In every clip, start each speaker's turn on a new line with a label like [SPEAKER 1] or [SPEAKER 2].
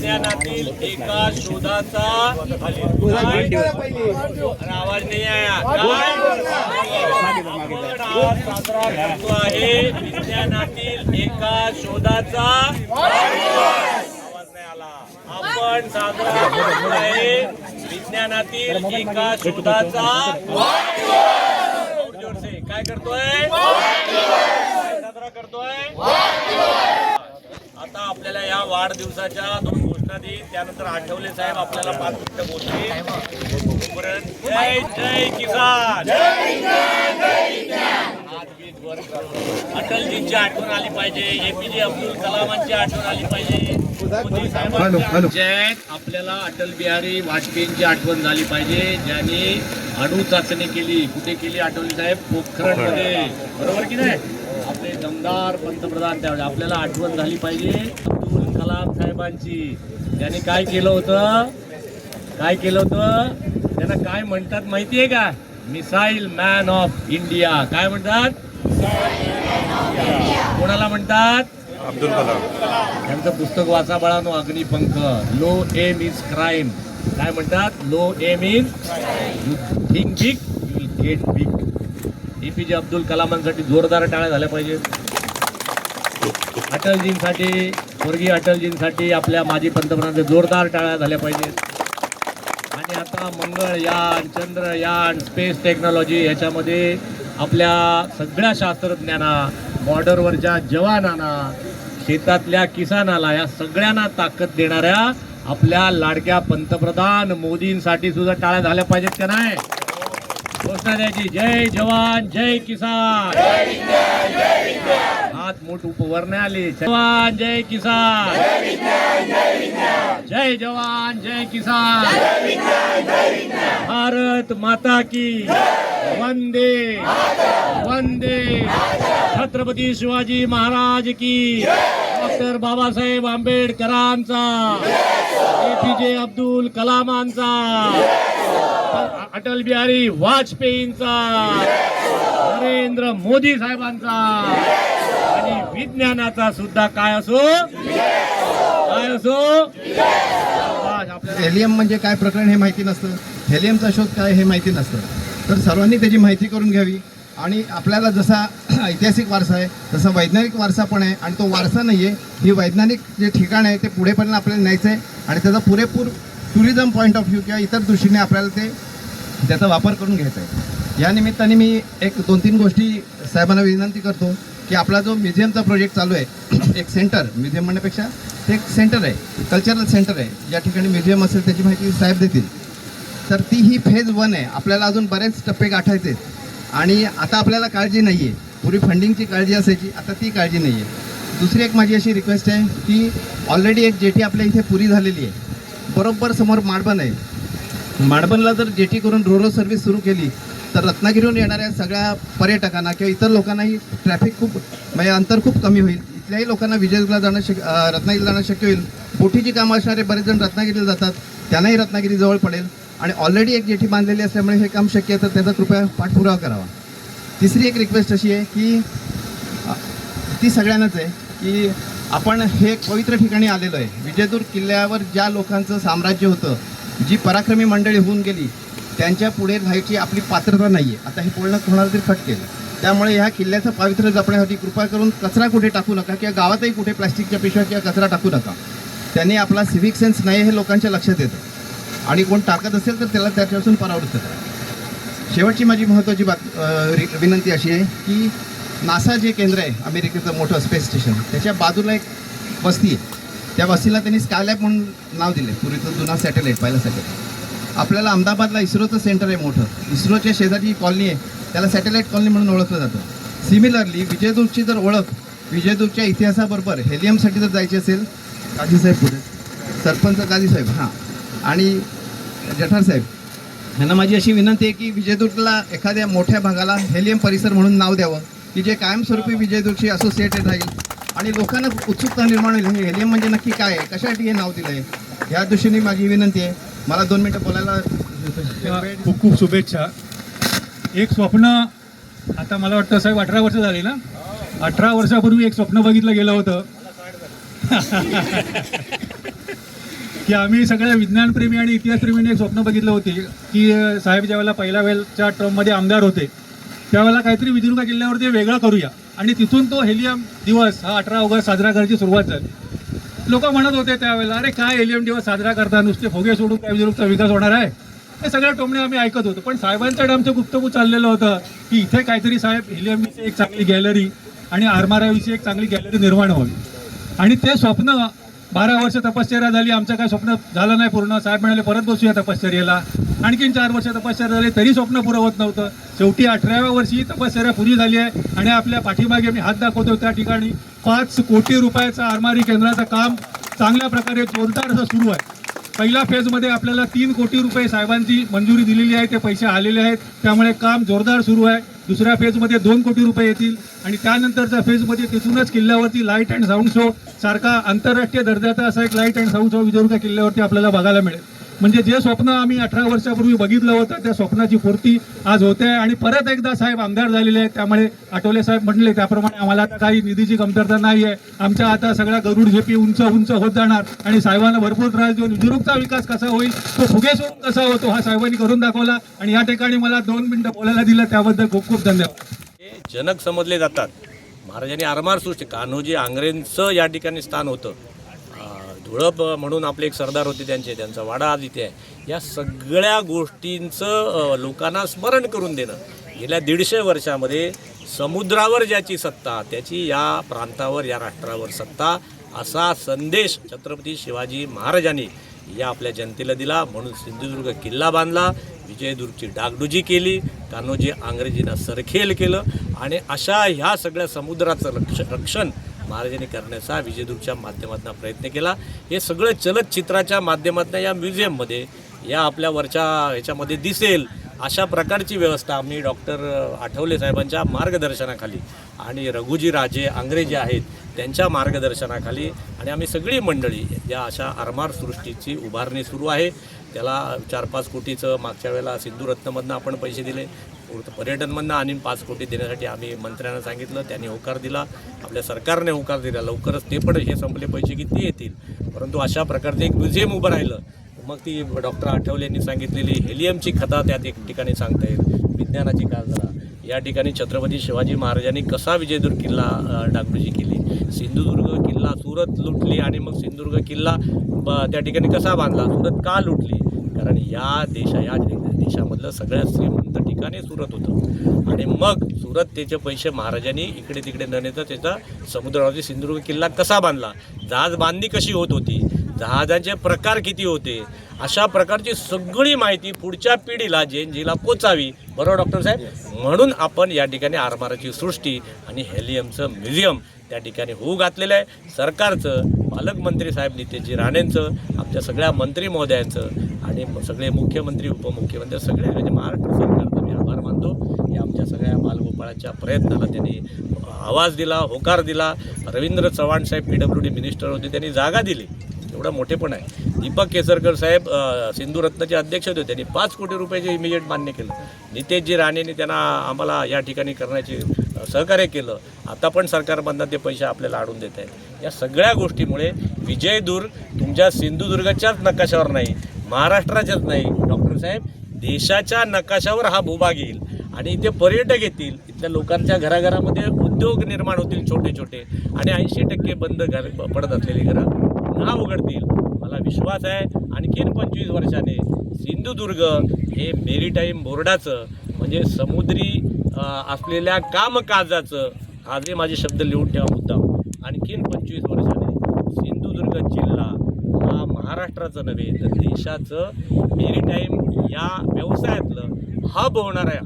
[SPEAKER 1] विज्ञानातील एका शोधाचा आवाज नाही आहे साजरा करतो आहे। विज्ञानातील एका शोधाचा आवाज नाही आला। आपण साजरा करतो आहे विज्ञानातील एका शोधाचा काय करतोय साजरा करतोय। आता आपल्याला या वाढदिवसाच्या 2 घोषणा देईल, त्यानंतर आठवले साहेब आपल्याला 5 मिनिटं बोलतील। जय जय किसान, अटलजींची आठवण आली पाहिजे, एपीजे अब्दुल कलामांची आठवण आली पाहिजे, मोदी साहेबांची जय आपल्याला अटल बिहारी वाजपेयींची आठवण झाली पाहिजे, ज्यांनी अणु चाचणी केली। कुठे केली आठवले साहेब? पोखरणमध्ये, बरोबर की नाही? आपले दमदार पंतप्रधान त्यावेळी आपल्याला आठवण झाली पाहिजे अब्दुल कलाम साहेबांची। त्यांनी काय केलं होतं? काय केलं होतं? त्यांना काय म्हणतात माहिती आहे का? Missile man of India. काय म्हणतात? कोणाला म्हणतात?
[SPEAKER 2] अब्दुल कलाम।
[SPEAKER 1] त्यांचं पुस्तक वाचा बाळानो, Agnipankh. Low aim is crime. काय म्हणतात? Low aim is you think big you will get big. APJ Abdul कलामांसाठी जोरदार टाळ्या झाल्या पाहिजेत। अटलजींसाठी, स्वर्गीय अटलजींसाठी आपल्या माजी पंतप्रधानांचे जोरदार टाळ्या झाल्या पाहिजेत। आणि आता मंगळयान, चंद्रयान, स्पेस टेक्नॉलॉजी ह्याच्यामध्ये आपल्या सगळ्या शास्त्रज्ञांना, बॉर्डरवरच्या जवानांना, शेतातल्या किसानाला, या सगळ्यांना ताकद देणाऱ्या आपल्या लाडक्या पंतप्रधान मोदींसाठी सुद्धा टाळ्या झाल्या पाहिजेत का नाही? घोषणा द्यायची, जय जवान जय किसान। हात मोठ वर नाही आले। जवान जय किसान, जय जवान जय किसान, भारत माता की वंदे वंदे, छत्रपती शिवाजी महाराज की, डॉक्टर बाबासाहेब आंबेडकरांचा, एपीजे अब्दुल कलामांचा, अटल बिहारी वाजपेयींचा, नरेंद्र मोदी साहेबांचा, आणि विज्ञानाचा सुद्धा काय असो, काय असो।
[SPEAKER 3] हेलियम म्हणजे काय प्रकरण हे माहिती नसतं, हेलियमचा शोध काय हे माहिती नसतं, तर सर्वांनी त्याची माहिती करून घ्यावी। आणि आपल्याला जसा ऐतिहासिक वारसा आहे तसा वैज्ञानिक वारसा पण आहे, आणि तो वारसा नाही आहे, ही वैज्ञानिक जे ठिकाण आहे ते पुढेपर्यंत आपल्याला न्यायचं आहे, आणि त्याचा पुरेपूर टुरिझम पॉईंट ऑफ व्ह्यू किंवा इतर दृष्टीने आपल्याला त्याचा वापर करून घ्यायचा आहे। या निमित्ताने मी 1-2-3 गोष्टी साहेबांना विनंती करतो की आपला जो म्युझियमचा प्रोजेक्ट चालू आहे, एक सेंटर, म्युझियम म्हणण्यापेक्षा ते एक सेंटर आहे, कल्चरल सेंटर आहे, ज्या ठिकाणी म्युझियम असेल त्याची माहिती साहेब देतील। तर ती ही फेज 1 आहे, आपल्याला अजून बरेच टप्पे गाठायचे आहेत, आणि आता आपल्याला काळजी नाही आहे। पूर्वी फंडिंगची काळजी असायची, आता ती काळजी नाही आहे। दुसरी एक माझी अशी रिक्वेस्ट आहे की ऑलरेडी एक जेटी आपल्या इथे पुरी झालेली आहे, बरोबर समोर माडबन आहे, माडबनला जर जेटी करून रोरो सर्व्हिस सुरू केली तर रत्नागिरीहून येणाऱ्या सगळ्या पर्यटकांना किंवा इतर लोकांनाही ट्रॅफिक खूप, म्हणजे अंतर खूप कमी होईल। इथल्याही लोकांना विजयदुर्गला जाणं रत्नागिरीला जाणं शक्य होईल। बोटीची कामं असणारे बरेच जण रत्नागिरीला जातात, त्यांनाही रत्नागिरी जवळ पडेल, आणि ऑलरेडी एक जेटी बांधलेली असल्यामुळे हे काम शक्य आहे, तर त्याचा कृपया पाठपुरावा करावा। तिसरी एक रिक्वेस्ट अशी आहे की ती सगळ्यांनाच आहे की आपण हे एक पवित्र ठिकाणी आलेलो आहे। विजयदुर्ग किल्ल्यावर ज्या लोकांचं साम्राज्य होतं, जी पराक्रमी मंडळी होऊन गेली, त्यांच्या पुढे राहायची आपली पात्रता नाही आहे। आता हे बोलणं कोणाला तरी फट केलं, त्यामुळे ह्या किल्ल्याचं पावित्र्य जपण्यासाठी कृपा करून कचरा कुठे टाकू नका, किंवा गावातही कुठे प्लास्टिकच्या पिशव्या किंवा कचरा टाकू नका। त्यांनी आपला सिव्हिक सेन्स नाही हे लोकांच्या लक्षात येतं, आणि कोण टाकत असेल तर त्याला त्याच्यापासून परावृत्त करा। शेवटची माझी महत्त्वाची विनंती अशी आहे की नासा जे केंद्र आहे अमेरिकेचं मोठं स्पेस स्टेशन, त्याच्या बाजूला एक वस्ती आहे, त्या वस्तीला त्यांनी स्कायलॅब म्हणून नाव दिले, पूर्वीचं जुना सॅटेलाईट, पहिला सॅटेलाईट। आपल्याला अहमदाबादला इस्रोचं सेंटर आहे मोठं, इस्रोच्या शेजारी कॉलनी आहे, त्याला सॅटेलाईट कॉलनी म्हणून ओळखलं जातं। सिमिलरली विजयदुर्गची जर ओळख विजयदुर्गच्या इतिहासाबरोबर हेलियमसाठी जर जायची असेल, काजीसाहेब पुढे, सरपंच काजीसाहेब, हां, आणि जठार साहेब, यांना माझी अशी विनंती आहे की विजयदुर्गला एखाद्या मोठ्या भागाला हेलियम परिसर म्हणून नाव द्यावं, की जे कायमस्वरूपी विजयदुर्गशी असोसिएटेड राहील, आणि लोकांना उत्सुकता निर्माण होईल, हे हेलियम म्हणजे नक्की काय आहे, कशासाठी हे नाव दिलं आहे, ह्या दृष्टीने माझी विनंती आहे। मला 2 मिनिटं बोलायला
[SPEAKER 2] खूप खूप शुभेच्छा। एक स्वप्न, आता मला वाटतं साहेब 18 वर्ष झाली ना, 18 वर्षापूर्वी एक स्वप्न बघितलं गेलं होतं की आम्ही सगळ्या विज्ञानप्रेमी आणि इतिहासप्रेमीने एक स्वप्न बघितलं होते की साहेब ज्यावेळेला पहिल्या वेळच्या टर्ममध्ये आमदार होते त्यावेळेला काहीतरी विजयदुर्ग किल्ल्यावरती वेगळं करूया आणि तिथून तो हेलियम दिवस हा 18 ऑगस्ट साजरा करायची सुरुवात झाली. लोक म्हणत होते त्यावेळेला, अरे काय हेलियम दिवस साजरा करता, नुसते फोगे सोडून काय विजयदुर्गचा विकास होणार आहे. हे सगळ्या टोमणे आम्ही ऐकत होतो. पण साहेबांचं आमचं गुप्तगू चाललेलं होतं की इथे काहीतरी साहेब हेलियमविषयी एक चांगली गॅलरी आणि आरमाराविषयी एक चांगली गॅलरी निर्माण व्हावी. आणि ते स्वप्न 12 वर्ष तपश्चर्या झाली, आमचं काय स्वप्न झालं नाही पूर्ण. साहेब म्हणाले परत बसूया तपश्चर्याला. आणखीन 4 वर्ष तपश्चर्या झाली तरी स्वप्न पुरं होत नव्हतं. शेवटी 18व्या वर्षी तपश्चर्या पुरी झाली आहे आणि आपल्या पाठीमागे मी हात दाखवतो त्या ठिकाणी 5 कोटी रुपयाचं आरमारी केंद्राचं काम चांगल्या प्रकारे जोरदार असं सुरू आहे. पहिल्या फेजमध्ये आपल्याला 3 कोटी रुपये साहेबांची मंजुरी दिलेली आहे, ते पैसे आलेले आहेत, त्यामुळे काम जोरदार सुरू आहे. दुसऱ्या फेजमध्ये 2 कोटी रुपये येतील आणि त्यानंतरच्या फेजमध्ये तिथूनच किल्ल्यावरती लाईट अँड साऊंड शो सारखा आंतरराष्ट्रीय दर्जाचा असा एक light and sound show Vijaydurg किल्ल्यावरती आपल्याला बघायला मिळेल. म्हणजे जे स्वप्न आम्ही 18 वर्षापूर्वी बघितलं होतं त्या स्वप्नाची पूर्ती आज होते आहे. आणि परत एकदा साहेब आमदार झालेले आहेत, त्यामुळे आठवले साहेब म्हटले त्याप्रमाणे आम्हाला आता काही निधीची कमतरता नाही आहे. आमच्या आता सगळ्या गरुड झेपी उंच उंच होत जाणार आणि साहेबांना भरपूर त्रास देऊन विजयदुर्गचा विकास कसा होईल, तो फुगे सोडून कसा होतो हा साहेबांनी करून दाखवला. आणि या ठिकाणी मला 2 मिनिटं बोलायला दिलं त्याबद्दल खूप खूप धन्यवाद.
[SPEAKER 1] हे जनक समजले जातात. महाराजांनी आरमार सृष्टी कान्होजी आंग्रेंचं या ठिकाणी स्थान होतं. धुळप म्हणून आपले एक सरदार होते त्यांचा वाडा आज इथे आहे. या सगळ्या गोष्टींचं लोकांना स्मरण करून देणं. गेल्या 150 वर्षामध्ये समुद्रावर ज्याची सत्ता त्याची या प्रांतावर या राष्ट्रावर सत्ता असा संदेश छत्रपती शिवाजी महाराजांनी या आपल्या जनतेला दिला. म्हणून सिंधुदुर्ग किल्ला बांधला, विजयदुर्गची डागडुजी केली, कान्होजी आंग्रेजींना सरखेल केलं आणि अशा ह्या सगळ्या समुद्राचं रक्षण महाराजांनी करण्याचा विजयदुर्गच्या माध्यमातून प्रयत्न केला. हे सगळं चलचित्राच्या माध्यमातून या म्युझियममध्ये या आपल्या वरच्या ह्याच्यामध्ये दिसेल अशा प्रकारची व्यवस्था आम्ही डॉक्टर आठवले साहेबांच्या मार्गदर्शनाखाली आणि रघुजी राजे आंग्रे जे आहेत त्यांच्या मार्गदर्शनाखाली आणि आम्ही सगळी मंडळी या अशा आरमार सृष्टीची उभारणी सुरू आहे. त्याला 4-5 कोटीचं मागच्या वेळेला सिंधुरत्नमधनं आपण पैसे दिले, पर्यटनमधनं आणि 5 कोटी देण्यासाठी आम्ही मंत्र्यांना सांगितलं, त्यांनी होकार दिला, आपल्या सरकारने होकार दिला. लवकरच ते पण हे संपले पैसे किती येतील, परंतु अशा प्रकारचं एक म्युझियम उभं राहिलं. मग ती डॉक्टर आठवले यांनी सांगितलेली हेलियमची कथा त्यात एक ठिकाणी सांगता येईल, विज्ञानाची काळजळा. या ठिकाणी छत्रपती शिवाजी महाराजांनी कसा विजयदुर्ग किल्ला डागडुजी केली, सिंधुदुर्ग किल्ला सुरत लुटली आणि मग सिंधुदुर्ग किल्ला त्या ठिकाणी कसा बांधला, सुरत का लुटली, कारण या देशामधलं सगळ्यात श्रीमंत ठिकाणी सुरत होतं. आणि मग सुरत त्याचे पैसे महाराजांनी इकडे तिकडे न नेता त्याचा समुद्रावरती सिंधुदुर्ग किल्ला कसा बांधला, जहाज बांधणी कशी होत होती, जहाजांचे प्रकार किती होते, अशा प्रकारची सगळी माहिती पुढच्या पिढीला जेनजीला पोचावी. बरोबर डॉक्टर साहेब? म्हणून आपण या ठिकाणी आरमाराची सृष्टी आणि हेलियमचं म्युझियम त्या ठिकाणी होऊ घातलेलं आहे. सरकारचं, पालकमंत्री साहेब नितेशजी राणेंचं, आमच्या सगळ्या मंत्री महोदयांचं आणि सगळे मुख्यमंत्री उपमुख्यमंत्री सगळ्या म्हणजे महाराष्ट्र सरकारचं मी आभार मानतो की आमच्या सगळ्या बालगोपाळाच्या प्रयत्नाला त्यांनी आवाज दिला, होकार दिला. रवींद्र चव्हाण साहेब PWD मिनिस्टर होते, त्यांनी जागा दिली, एवढा मोठेपण आहे. दीपक केसरकर साहेब सिंधुरत्नचे अध्यक्ष होते, त्यांनी 5 कोटी रुपयाचे इमिजिएट मान्य केलं. नितेशजी राणेंनी त्यांना आम्हाला या ठिकाणी करण्याचे सहकार्य केलं. आता पण सरकारमधनं ते पैसे आपल्याला आणून देत आहेत. या सगळ्या गोष्टीमुळे विजयदुर्ग तुमच्या सिंधुदुर्गाच्याच नकाशावर नाही, महाराष्ट्राच्याच नाही डॉक्टर साहेब, देशाच्या नकाशावर हा भूभाग येईल आणि इथे पर्यटक येतील, इथल्या लोकांच्या घराघरामध्ये उद्योग निर्माण होतील छोटे छोटे आणि 80% बंद पडत असलेली घरं पुन्हा उघडतील. मला विश्वास आहे आणखीन 25 वर्षाने सिंधुदुर्ग हे मेरीटाईम बोर्डाचं म्हणजे समुद्री असलेल्या कामकाजाचं, हा जे माझे शब्द लिहून ठेवा मुद्दा, आणखीन 25 वर्षाने सिंधुदुर्ग जिल्हा हा महाराष्ट्राचं नव्हे तर देशाचं मेरीटाईम या व्यवसायातलं हब होणार आहे.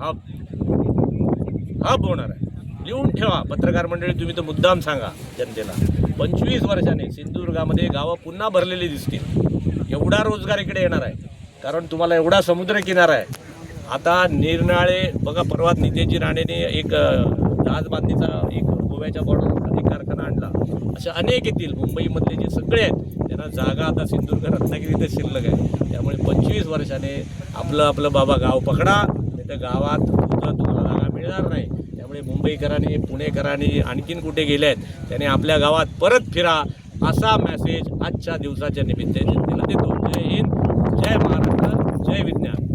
[SPEAKER 1] हब होणार आहे. लिहून ठेवा पत्रकार मंडळी, तुम्ही तर मुद्दाम सांगा जनतेला. 25 वर्षाने सिंधुदुर्गामध्ये गावं पुन्हा भरलेली दिसतील. एवढा रोजगार इकडे येणार आहे, कारण तुम्हाला एवढा समुद्र किनारा आहे. आता निरनाळे बघा, परवा नितेशजी राणेने एक जहाज बांधणीचा एक गोव्याच्या बॉर्डरवर एक कारखाना आणला. अशा अनेक येतील. मुंबईमधले जे सगळे आहेत त्यांना जागा आता सिंधुदुर्ग रत्नागिरीतच शिल्लक आहे. त्यामुळे 25 वर्षाने आपलं बाबा गाव पकडा, नाही तर गावात तुम्हाला जागा मिळणार नाही. त्यामुळे मुंबईकरांनी, पुणेकरांनी आणखीन कुठे गेले आहेत त्याने आपल्या गावात परत फिरा. असा मेसेज आजच्या दिवसाच्या निमित्ताने जनतेला देतो. जय हिंद, जय महाराष्ट्र, जय विज्ञान.